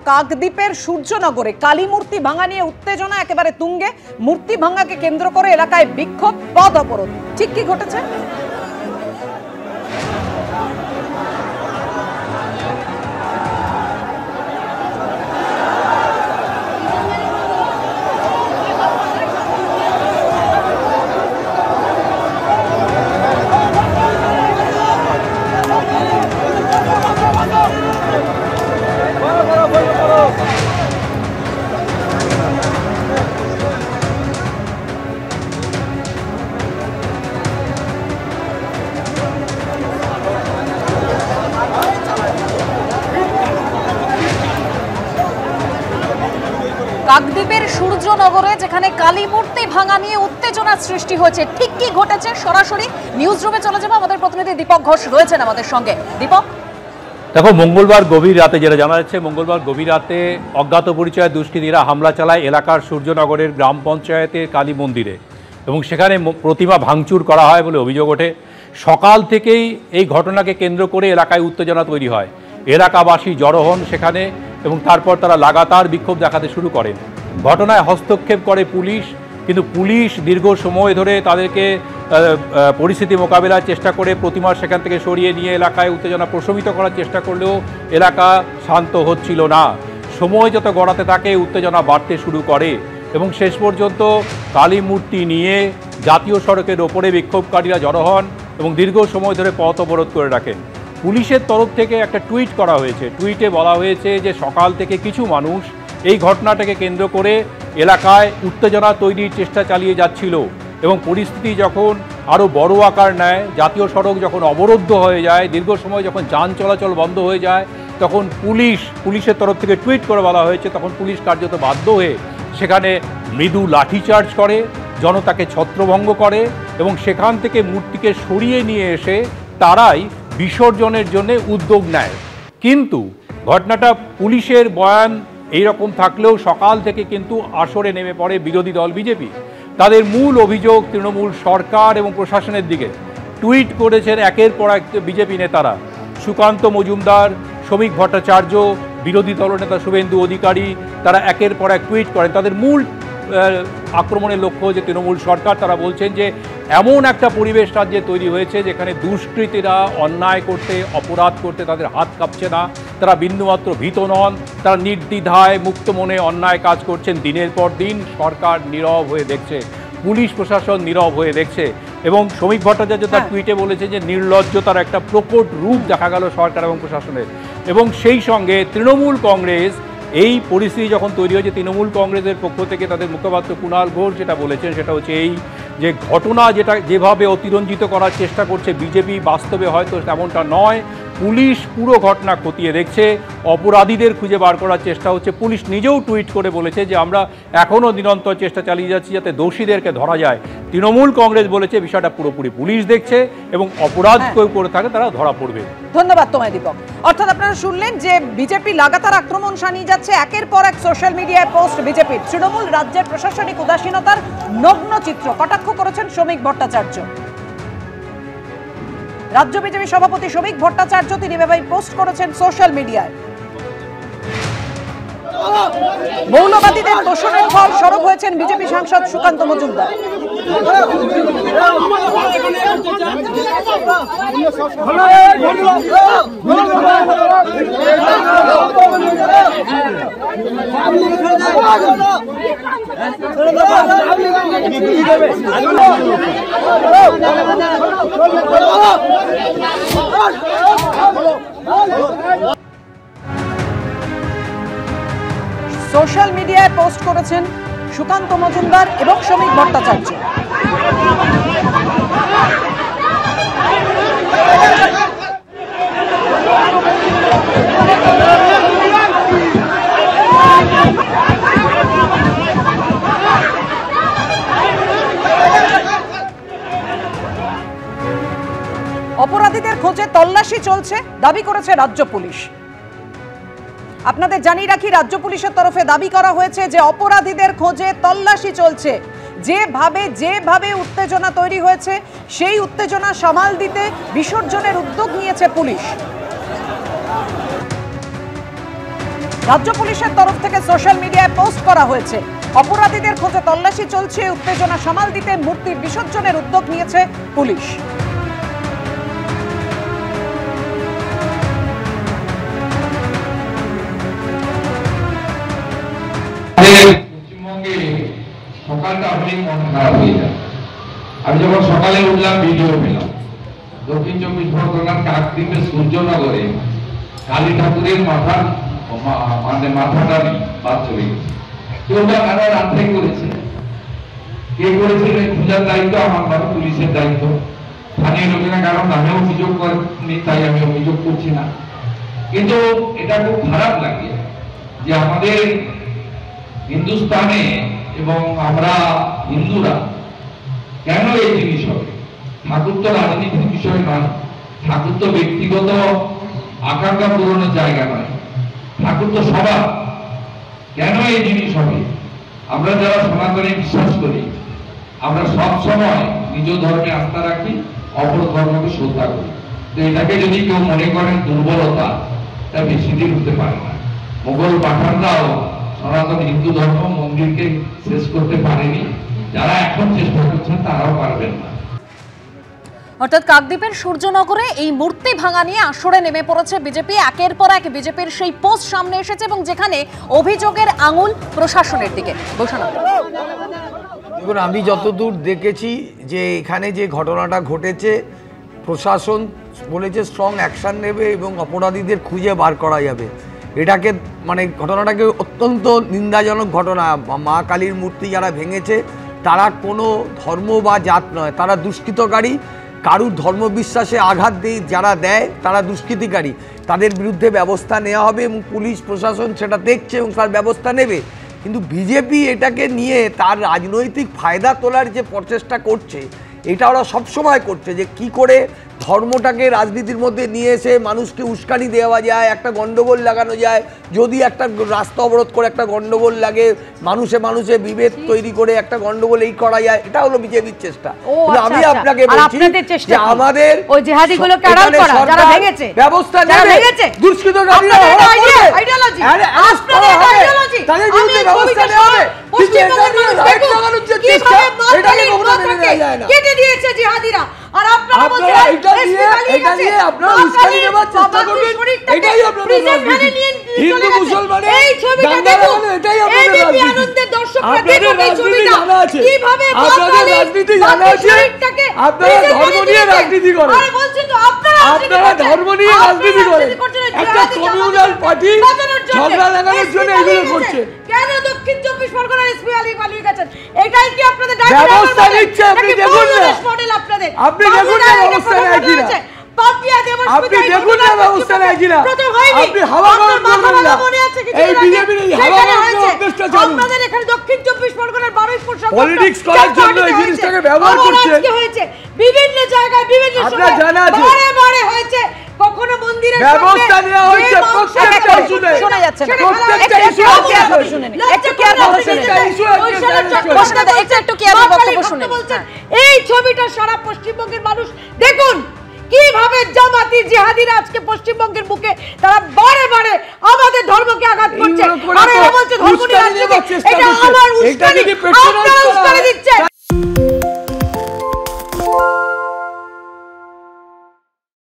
কাকদ্বীপের সূর্যনগরে কালী মূর্তি ভাঙা নিয়ে উত্তেজনা একেবারে তুঙ্গে। মূর্তি ভাঙাকে কেন্দ্র করে এলাকায় বিক্ষোভ, পথ অবরোধ। ঠিক কি ঘটেছে? কাকদ্বীপের সূর্যনগরে যেখানে কালী মূর্তি ভাঙা নিয়ে উত্তেজনা সৃষ্টি হয়েছে, ঠিক কি ঘটেছে সরাসরি নিউজ রুমে চলে যাবো। আমাদের প্রতিনিধি দীপক ঘোষ রয়েছেন আমাদের সঙ্গে। দীপক, দেখো, মঙ্গলবার গভীর রাতে যেটা জানা যাচ্ছে, মঙ্গলবার গভীর রাতে অজ্ঞাত পরিচয় দুষ্কৃতীরা হামলা চালায় এলাকার সূর্যনগরের গ্রাম পঞ্চায়েতের কালী মন্দিরে এবং সেখানে প্রতিমা ভাঙচুর করা হয় বলে অভিযোগ ওঠে। সকাল থেকেই এই ঘটনাকে কেন্দ্র করে এলাকায় উত্তেজনা তৈরি হয়। এলাকাবাসী জড়ো হন সেখানে এবং তারপর তারা লাগাতার বিক্ষোভ দেখাতে শুরু করেন। ঘটনায় হস্তক্ষেপ করে পুলিশ, কিন্তু পুলিশ দীর্ঘ সময় ধরে তাদেরকে পরিস্থিতি মোকাবিলার চেষ্টা করে প্রতিমা সেখান থেকে সরিয়ে নিয়ে এলাকায় উত্তেজনা প্রশমিত করার চেষ্টা করলেও এলাকা শান্ত হচ্ছিল না। সময় যত গড়াতে থাকে উত্তেজনা বাড়তে শুরু করে এবং শেষ পর্যন্ত কালী মূর্তি নিয়ে জাতীয় সড়কের ওপরে বিক্ষোভকারীরা জড়ো হন এবং দীর্ঘ সময় ধরে পথ অবরোধ করে রাখেন। পুলিশের তরফ থেকে একটা টুইট করা হয়েছে। টুইটে বলা হয়েছে যে সকাল থেকে কিছু মানুষ এই ঘটনাটাকে কেন্দ্র করে এলাকায় উত্তেজনা তৈরির চেষ্টা চালিয়ে যাচ্ছিল এবং পরিস্থিতি যখন আরও বড় আকার নেয়, জাতীয় সড়ক যখন অবরুদ্ধ হয়ে যায়, দীর্ঘ সময় যখন যান চলাচল বন্ধ হয়ে যায়, তখন পুলিশের তরফ থেকে টুইট করে বলা হয়েছে তখন পুলিশ কার্যত বাধ্য হয়ে সেখানে মৃদু লাঠিচার্জ করে, জনতাকে ছত্রভঙ্গ করে এবং সেখান থেকে মূর্তিকে সরিয়ে নিয়ে এসে তারাই বিসর্জনের জন্য উদ্যোগ নেয়। কিন্তু ঘটনাটা পুলিশের বয়ান এইরকম থাকলেও সকাল থেকে কিন্তু আসরে নেমে পড়ে বিরোধী দল বিজেপি। তাদের মূল অভিযোগ তৃণমূল সরকার এবং প্রশাসনের দিকে। টুইট করেছেন একের পর এক বিজেপি নেতারা। সুকান্ত মজুমদার, শ্রমিক ভট্টাচার্য, বিরোধী দলনেতা শুভেন্দু অধিকারী, তারা একের পর এক টুইট করেন। তাদের মূল আক্রমণের লক্ষ্য যে তৃণমূল সরকার। তারা বলছেন যে এমন একটা পরিবেশ রাজ্যে তৈরি হয়েছে যেখানে দুষ্কৃতীরা অন্যায় করতে, অপরাধ করতে তাদের হাত কাঁপছে না, তারা বিন্দুমাত্র ভীত নন, তারা নির্দ্বিধায় মুক্ত মনে অন্যায় কাজ করছেন। দিনের পর দিন সরকার নীরব হয়ে দেখছে, পুলিশ প্রশাসন নীরব হয়ে দেখছে এবং শ্রমিক ভট্টাচার্য তার টুইটে বলেছে যে নির্লজ্জতার একটা প্রকট রূপ দেখা গেল সরকার এবং প্রশাসনের। এবং সেই সঙ্গে তৃণমূল কংগ্রেস এই পরিস্থিতি যখন তৈরি হয়েছে, তৃণমূল কংগ্রেসের পক্ষ থেকে তাদের মুখপাত্র কুণাল ঘোষ যেটা বলেছেন সেটা হচ্ছে এই যে ঘটনা যেভাবে অতিরঞ্জিত করার চেষ্টা করছে বিজেপি, বাস্তবে হয়তো তেমনটা নয়। পুলিশ পুরো ঘটনা খতিয়ে দেখছে, অপরাধীদের খুঁজে বার করার চেষ্টা হচ্ছে। পুলিশ নিজেও টুইট করে বলেছে যে আমরা এখনও নিরন্তর চেষ্টা চালিয়ে যাচ্ছি যাতে দোষীদেরকে ধরা যায়। তৃণমূল কংগ্রেস বলেছে বিষয়টা পুরোপুরি পুলিশ দেখছে এবং অপরাধ কেউ করে থাকে তারা ধরা পড়বে। ধন্যবাদ তোমায় দীপক। অর্থাৎ আপনারা শুনলেন যে বিজেপি লাগাতার আক্রমণ শানিয়ে যাচ্ছে, একের পর এক সোশ্যাল মিডিয়ায় পোস্ট বিজেপির। তৃণমূল রাজ্যের প্রশাসনিক উদাসীনতার নগ্ন চিত্র কটাক্ষ করেছেন শ্রমিক ভট্টাচার্য। রাজ্য বিজেপি সভাপতি শ্রমিক ভট্টাচার্য তিনি এভাবে পোস্ট করেছেন সোশ্যাল মিডিয়ায়। মৌলবাদীদের দোষণের ফল সরব হয়েছেন বিজেপি সাংসদ সুকান্ত মজুমদার। সোশ্যাল মিডিয়ায় পোস্ট করেছেন সুকান্ত মজুমদার এবং শ্রমিক ভট্টাচার্য। অপরাধীদের খোঁজে তল্লাশি চলছে দাবি করেছে রাজ্য পুলিশ। আপনাদের জানিয়ে রাখি, রাজ্য পুলিশের তরফে দাবি করা হয়েছে যে অপরাধীদের খোঁজে তল্লাশি চলছে। যেভাবে উত্তেজনা তৈরি হয়েছে সেই উত্তেজনা সামাল দিতে বিসর্জনের উদ্যোগ নিয়েছে পুলিশ। রাজ্য পুলিশের তরফ থেকে সোশ্যাল মিডিয়ায় পোস্ট করা হয়েছে। অপরাধীদের খোঁজে তল্লাশি চলছে। উত্তেজনা সামাল দিতে মূর্তি বিসর্জনের উদ্যোগ নিয়েছে পুলিশ। পশ্চিমবঙ্গে সকালটা হলেই মন খারাপ হয়ে যায়। আমি যখন সকালে উঠলাম ভিডিও পেলাম দক্ষিণ 24 পরগনার কাকদ্বীপের সূর্যনগরে কালী ঠাকুরের মাথাটা বাদ চলে গেছে। কেউ বা কারা রাত্রে করেছে, কে করেছে খোঁজার দায়িত্ব আমার নয়, পুলিশের দায়িত্ব। স্থানীয় লোকেরা কারণ নামে অভিযোগ করেনি, তাই আমি অভিযোগ করছি না। কিন্তু এটা খুব খারাপ লাগে যে আমাদের হিন্দুস্তানে এবং আমরা হিন্দুরা কেন এই জিনিস হবে। ঠাকুর তো রাজনীতির বিষয় নয়, ঠাকুর তো ব্যক্তিগত আকাঙ্ক্ষা পূরণের জায়গা নয়, ঠাকুর তো সবার। কেন এই জিনিস হবে? আমরা যারা সনাতনে বিশ্বাস করি, আমরা সব সময় নিজ ধর্মে আস্থা রাখি, অপর ধর্মকে শ্রদ্ধা করি। তো এটাকে যদি কেউ মনে করেন দুর্বলতা, তা বেশি দিন হতে পারে না। মোগল পাঠানরাও সনাতন হিন্দু ধর্ম মন্দিরকে শেষ করতে পারেনি, যারা এখন চেষ্টা করছেন তারাও পারবেন না। অর্থাৎ কাকদ্বীপের সূর্যনগরে এই মূর্তি ভাঙা নিয়ে আসরে নেমে পড়েছে বিজেপি। একের পর এক বিজেপির সেই পোস্ট সামনে এসেছে এবং যেখানে অভিযোগের আঙুল প্রশাসনের দিকে। দেখুন, আমি যতদূর দেখেছি যে এখানে যে ঘটনাটা ঘটেছে, প্রশাসন বলেছে স্ট্রং অ্যাকশন নেবে এবং অপরাধীদের খুঁজে বার করা যাবে। এটাকে ঘটনাটাকে অত্যন্ত নিন্দাজনক ঘটনা। মা কালীর মূর্তি যারা ভেঙেছে তারা কোনো ধর্ম বা জাত নয়, তারা দুষ্কৃতকারী। কারুর ধর্মবিশ্বাসে আঘাত যারা দেয় তারা দুষ্কৃতিকারী। তাদের বিরুদ্ধে ব্যবস্থা নেওয়া হবে এবং পুলিশ প্রশাসন সেটা দেখছে এবং তার ব্যবস্থা নেবে। কিন্তু বিজেপি এটাকে নিয়ে তার রাজনৈতিক ফায়দা তোলার যে প্রচেষ্টা করছে, এটা ওরা সবসময় করছে যে কি করে ধর্মটাকে রাজনীতির মধ্যে নিয়ে এসে মানুষকে উস্কানি দেওয়া যায়, একটা গন্ডগোল লাগানো যায়। যদি একটা রাস্তা অবরোধ করে একটা গন্ডগোল লাগে, মানুষে মানুষে বিভেদ তৈরি করে একটা গন্ডগোল এই করা যায়, এটা হলো বিজেপির চেষ্টা। আমি আপনাকে বলছি যে আমাদের ওই জিহাদিগুলোকে আড়াল করা, যারা ভেঙেছে ব্যবস্থা নেবে, দুষ্কৃতকারীরা আইডিয়োলজি আপনাদের আইডিয়োলজি তাদের বিরুদ্ধে ব্যবস্থা নেওয়া হবে। কিন্তু এটা নিয়ে রাইট লাগানোর যে চেষ্টা, এটাকে কখনো মেনে নেওয়া যায় না। কেটে দিয়েছে জিহাদিরা, আর আপনারা বলছেন এটা নিয়ে আপনারা উস্কানি দেওয়ার চেষ্টা করবেন। এটাই আপনাদের রাজনীতি। হিন্দু মুসলমানের এই ছবিটা দেখুন, এটাই আপনাদের রাজনীতি। আপনাদের রাজনীতি জানা আছে, আপনাদের রাজনীতি জানা আছে। আপনারা ধর্ম নিয়ে রাজনীতি করেন, আপনারা ধর্ম নিয়ে রাজনীতি করেন। একটা কমিউনাল পার্টি ঝগড়া লাগানোর জন্য এগুলো করছে। কেন দক্ষিণ 24 পরগনার এসপি আলী পালিয়ে গেছেন? এটাই কি আপনাদের ব্যবস্থা নিচ্ছে? আপনি দেখুন না, আপনি দেখুন না ব্যবস্থা নেয় কিনা, আপনি দেখুন না ব্যবস্থা নেয় কিনা। আপনি হাওয়া গরম করবেন না। এই বিজেপির এই হাওয়া গরম অভ্যাসটা চালু। আপনাদের এখানে দক্ষিণ 24 পরগনার বারুইপুর শহরে পলিটিক্স করার জন্য এই জিনিসটাকে ব্যবহার করছে। বিভিন্ন জায়গায় বিভিন্ন আপনারা জানা আছে, বারে হয়েছে। কখনো মন্দিরে ব্যবস্থা নেওয়া হয়েছে প্রত্যেকটা ইস্যুতে, শোনা যাচ্ছে না। প্রত্যেকটা ইস্যু শুনুন, একটু কেয়ারভাবে শুনুন। একটু কেয়ারভাবে বক্তব্য শুনুন। এই ছবিটা সারা পশ্চিমবঙ্গের মানুষ দেখুন কিভাবে জামাতি জিহাদিরা আজকে পশ্চিমবঙ্গের বুকে তারা বারে বারে আমাদের ধর্মকে আঘাত করছে। আর এরা বলছে ধর্ম নিয়ে রাজনীতি, এটা আমার উস্কানি, আপনারা উস্কানি দিচ্ছেন।